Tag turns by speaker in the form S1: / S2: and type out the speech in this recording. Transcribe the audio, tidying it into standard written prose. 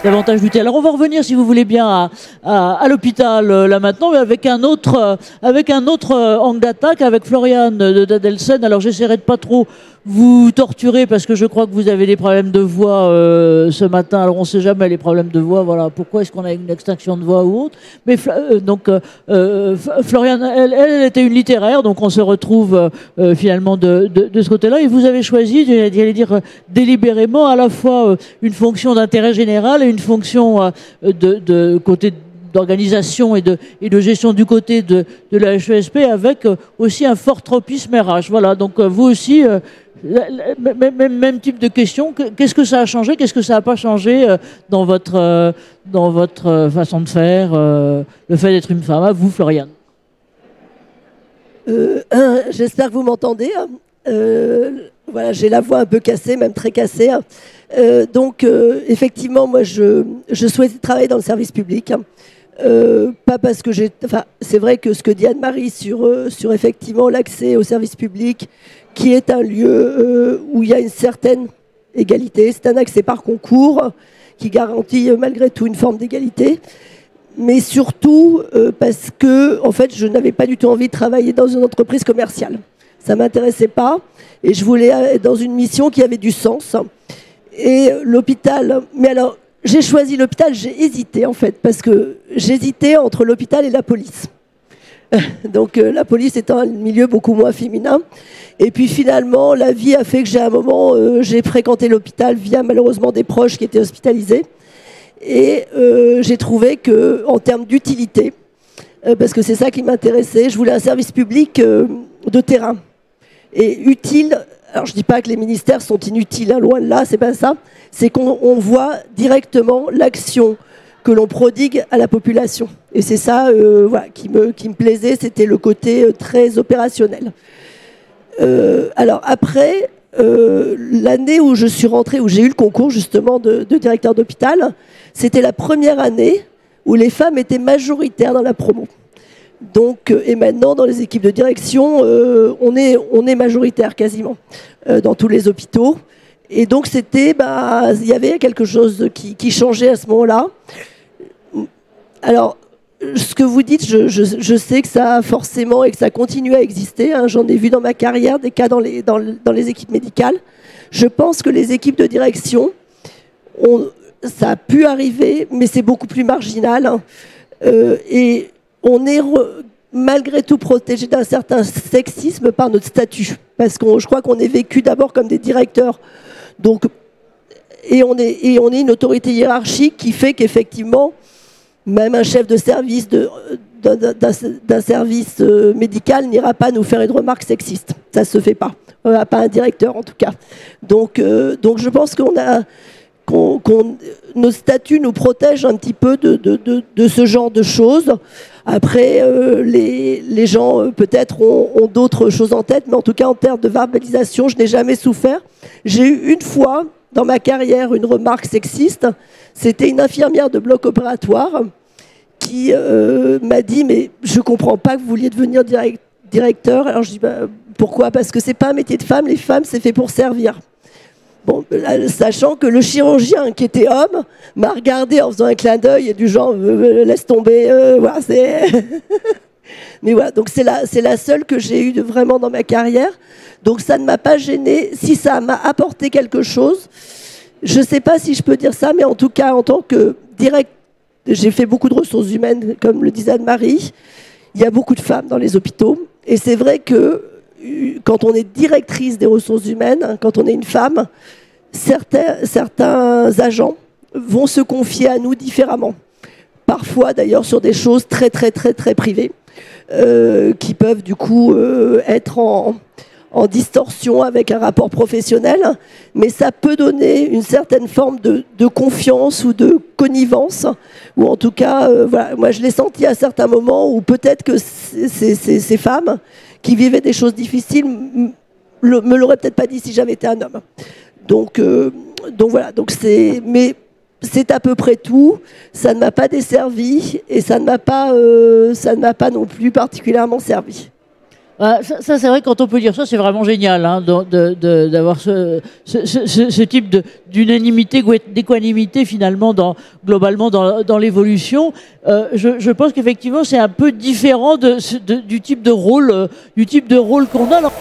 S1: davantage lutter. Alors on va revenir, si vous voulez bien, à l'hôpital là maintenant, mais avec un autre angle d'attaque, avec Floriane d'Adelsen. Alors j'essaierai de pas trop vous torturer parce que je crois que vous avez des problèmes de voix ce matin. Alors on ne sait jamais les problèmes de voix. Voilà, pourquoi est-ce qu'on a une extinction de voix ou autre. Mais Floriane, elle était une littéraire, donc on se retrouve finalement de ce côté-là. Et vous avez choisi, j'allais dire délibérément, à la fois une fonction d'intérêt général et une fonction de côté d'organisation et de gestion du côté de la HESP, avec aussi un fort tropisme RH. Voilà, donc vous aussi, même type de question. Qu'est-ce que ça a changé? Qu'est-ce que ça n'a pas changé dans votre façon de faire, le fait d'être une femme? À vous, Floriane.
S2: J'espère que vous m'entendez. Voilà, j'ai la voix un peu cassée, même très cassée. Effectivement, moi, je souhaitais travailler dans le service public. Pas parce que c'est vrai que ce que dit Anne-Marie sur effectivement l'accès au service public, qui est un lieu où il y a une certaine égalité, c'est un accès par concours qui garantit malgré tout une forme d'égalité, mais surtout parce que en fait je n'avais pas du tout envie de travailler dans une entreprise commerciale. Ça m'intéressait pas et je voulais être dans une mission qui avait du sens. Et l'hôpital, mais alors j'ai choisi l'hôpital, j'ai hésité en fait, parce que j'hésitais entre l'hôpital et la police. Donc la police étant un milieu beaucoup moins féminin. Et puis finalement, la vie a fait que j'ai à un moment, j'ai fréquenté l'hôpital via malheureusement des proches qui étaient hospitalisés. Et j'ai trouvé qu'en termes d'utilité, parce que c'est ça qui m'intéressait, je voulais un service public de terrain. Et utile, alors je ne dis pas que les ministères sont inutiles, hein, loin de là, c'est pas ça. C'est qu'on voit directement l'action que l'on prodigue à la population. Et c'est ça voilà, qui me plaisait, c'était le côté très opérationnel. Alors après, l'année où je suis rentrée, où j'ai eu le concours justement de directeur d'hôpital, c'était la première année où les femmes étaient majoritaires dans la promo. Donc, et maintenant, dans les équipes de direction, on est majoritaire quasiment dans tous les hôpitaux. Et donc, il y avait quelque chose qui changeait à ce moment-là. Alors, ce que vous dites, je sais que ça a forcément et que ça continue à exister. Hein. J'en ai vu dans ma carrière des cas dans les équipes médicales. Je pense que les équipes de direction, ça a pu arriver, mais c'est beaucoup plus marginal. Hein. Et on est malgré tout protégé d'un certain sexisme par notre statut. Parce que je crois qu'on est vécu d'abord comme des directeurs. Donc, et on est une autorité hiérarchique qui fait qu'effectivement, même un chef de service d'un service médical n'ira pas nous faire une remarque sexiste. Ça ne se fait pas. Pas un directeur en tout cas. Donc je pense nos statuts nous protègent un petit peu de ce genre de choses. Après, les gens peut-être ont d'autres choses en tête, mais en tout cas en termes de verbalisation, je n'ai jamais souffert. J'ai eu une fois dans ma carrière une remarque sexiste. C'était une infirmière de bloc opératoire qui m'a dit « mais je ne comprends pas que vous vouliez devenir directeur ». Alors je dis pourquoi ? Parce que ce n'est pas un métier de femme, les femmes c'est fait pour servir. Bon, sachant que le chirurgien qui était homme m'a regardé en faisant un clin d'œil et du genre laisse tomber, voilà, c'est. Mais voilà, donc c'est la seule que j'ai eue vraiment dans ma carrière. Donc ça ne m'a pas gênée. Si ça m'a apporté quelque chose, je ne sais pas si je peux dire ça, mais en tout cas en tant que j'ai fait beaucoup de ressources humaines, comme le disait Anne-Marie. Il y a beaucoup de femmes dans les hôpitaux, et c'est vrai que quand on est directrice des ressources humaines, quand on est une femme, certains agents vont se confier à nous différemment. Parfois d'ailleurs sur des choses très très très très privées, qui peuvent du coup être en distorsion avec un rapport professionnel, mais ça peut donner une certaine forme de confiance ou de connivence, ou en tout cas, voilà, moi je l'ai senti à certains moments où peut-être que ces femmes qui vivaient des choses difficiles me l'auraient peut-être pas dit si j'avais été un homme. Donc voilà, mais c'est à peu près tout. Ça ne m'a pas desservi et ça ne m'a pas non plus particulièrement servi.
S1: Ça c'est vrai, quand on peut dire ça, c'est vraiment génial, hein, d'avoir ce type d'unanimité, d'équanimité finalement globalement dans l'évolution. Je pense qu'effectivement c'est un peu différent du type de rôle qu'on a. Alors,